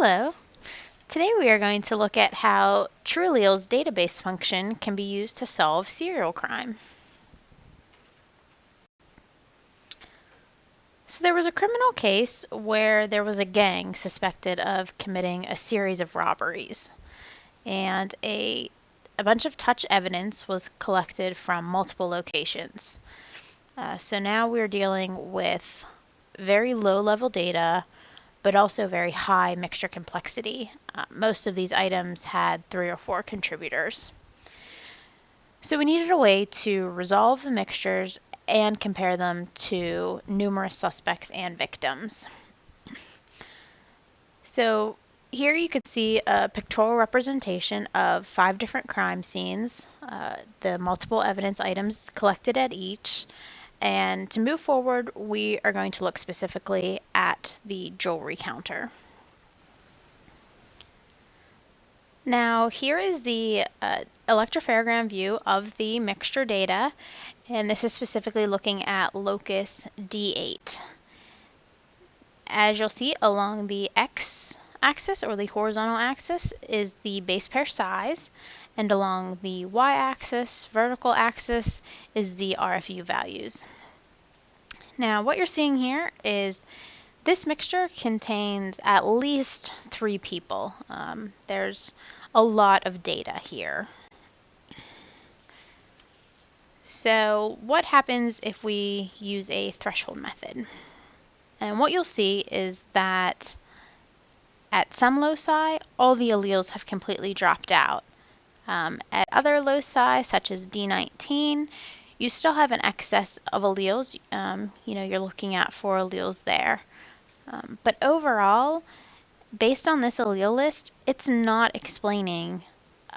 Hello! Today we are going to look at how TrueAllele's database function can be used to solve serial crime. So there was a criminal case where there was a gang suspected of committing a series of robberies, and a bunch of touch evidence was collected from multiple locations. So now we're dealing with very low-level data, but also very high mixture complexity. Most of these items had 3 or 4 contributors. So we needed a way to resolve the mixtures and compare them to numerous suspects and victims. So here you could see a pictorial representation of 5 different crime scenes, the multiple evidence items collected at each. And to move forward, we are going to look specifically at the jewelry counter. Now here is the electrophoregram view of the mixture data, and this is specifically looking at locus D8. As you'll see, along the x-axis or the horizontal axis is the base pair size, and along the y-axis, vertical axis, is the RFU values. Now what you're seeing here is this mixture contains at least 3 people. There's a lot of data here. So what happens if we use a threshold method? And what you'll see is that at some loci, all the alleles have completely dropped out. At other loci, such as D19, you still have an excess of alleles. You're looking at 4 alleles there. But overall, based on this allele list, it's not explaining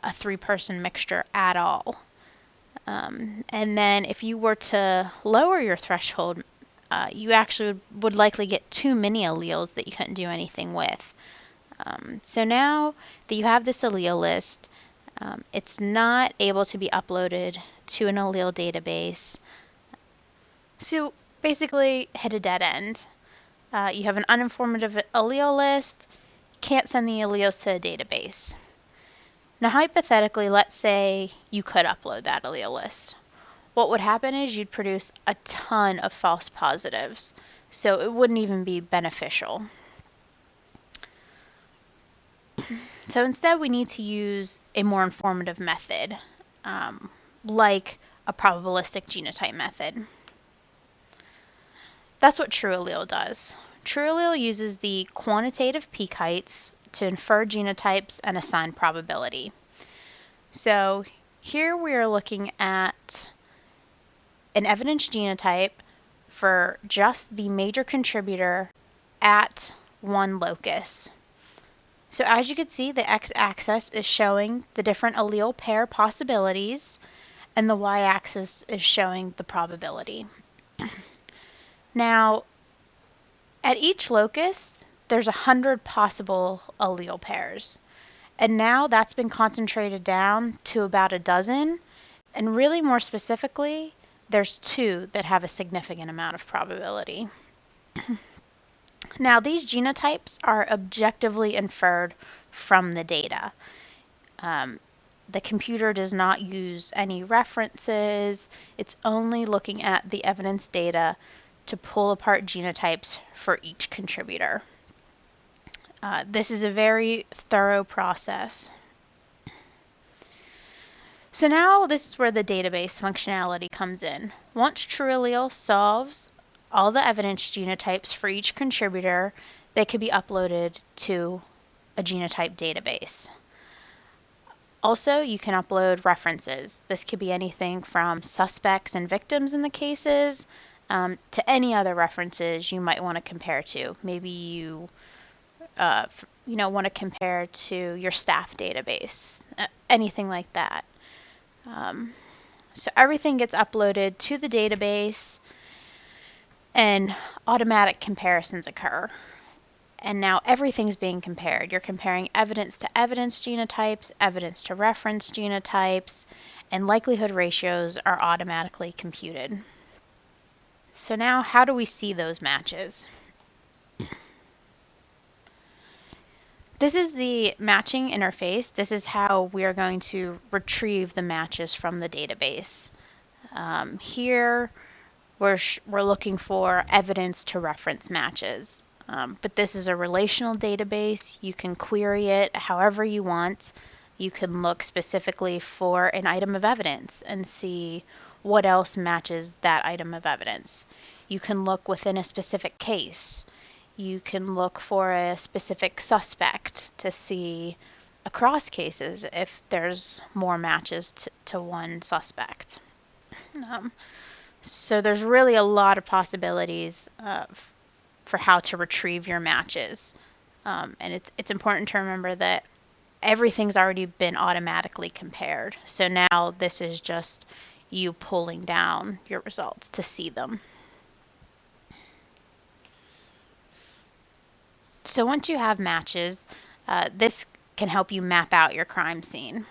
a 3-person mixture at all. And then if you were to lower your threshold, you actually would likely get too many alleles that you couldn't do anything with. So now that you have this allele list, it's not able to be uploaded to an allele database. So basically hit a dead end. You have an uninformative allele list, can't send the alleles to a database. Now hypothetically, let's say you could upload that allele list. What would happen is you'd produce a ton of false positives, so it wouldn't even be beneficial. So instead we need to use a more informative method, like a probabilistic genotype method. That's what TrueAllele does. TrueAllele uses the quantitative peak heights to infer genotypes and assign probability. So here we are looking at an evidence genotype for just the major contributor at one locus. So as you can see, the x-axis is showing the different allele pair possibilities, and the y-axis is showing the probability. Now, at each locus, there's 100 possible allele pairs. And now that's been concentrated down to about a dozen. And really more specifically, there's 2 that have a significant amount of probability. Now, these genotypes are objectively inferred from the data. The computer does not use any references. It's only looking at the evidence data to pull apart genotypes for each contributor. This is a very thorough process. So now this is where the database functionality comes in. Once TrueAllele solves all the evidence genotypes for each contributor, they can be uploaded to a genotype database. Also, you can upload references. This could be anything from suspects and victims in the cases to any other references you might want to compare to. Maybe you want to compare to your staff database, anything like that. So everything gets uploaded to the database and automatic comparisons occur. And now everything's being compared. You're comparing evidence to evidence genotypes, evidence to reference genotypes, and likelihood ratios are automatically computed. So now how do we see those matches? This is the matching interface. This is how we are going to retrieve the matches from the database. Here, we're looking for evidence to reference matches. But this is a relational database. You can query it however you want. You can look specifically for an item of evidence and see what else matches that item of evidence. You can look within a specific case. You can look for a specific suspect to see across cases if there's more matches to one suspect. So there's really a lot of possibilities for how to retrieve your matches. And it's important to remember that everything's already been automatically compared. So now this is just you pulling down your results to see them. So once you have matches, this can help you map out your crime scene.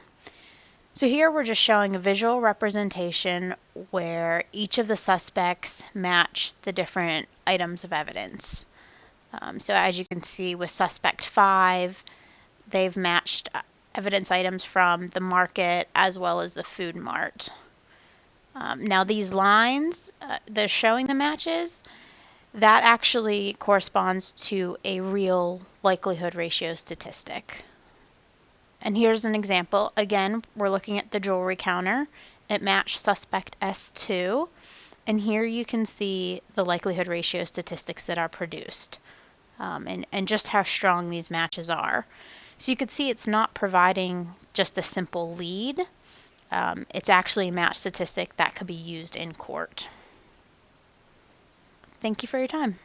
So here we're just showing a visual representation where each of the suspects match the different items of evidence. So as you can see with suspect 5, they've matched evidence items from the market as well as the food mart. Now these lines, they're showing the matches. That actually corresponds to a real likelihood ratio statistic. And here's an example. Again, we're looking at the jewelry counter. It matched suspect S2. And here you can see the likelihood ratio statistics that are produced and just how strong these matches are. So you can see it's not providing just a simple lead. It's actually a match statistic that could be used in court. Thank you for your time.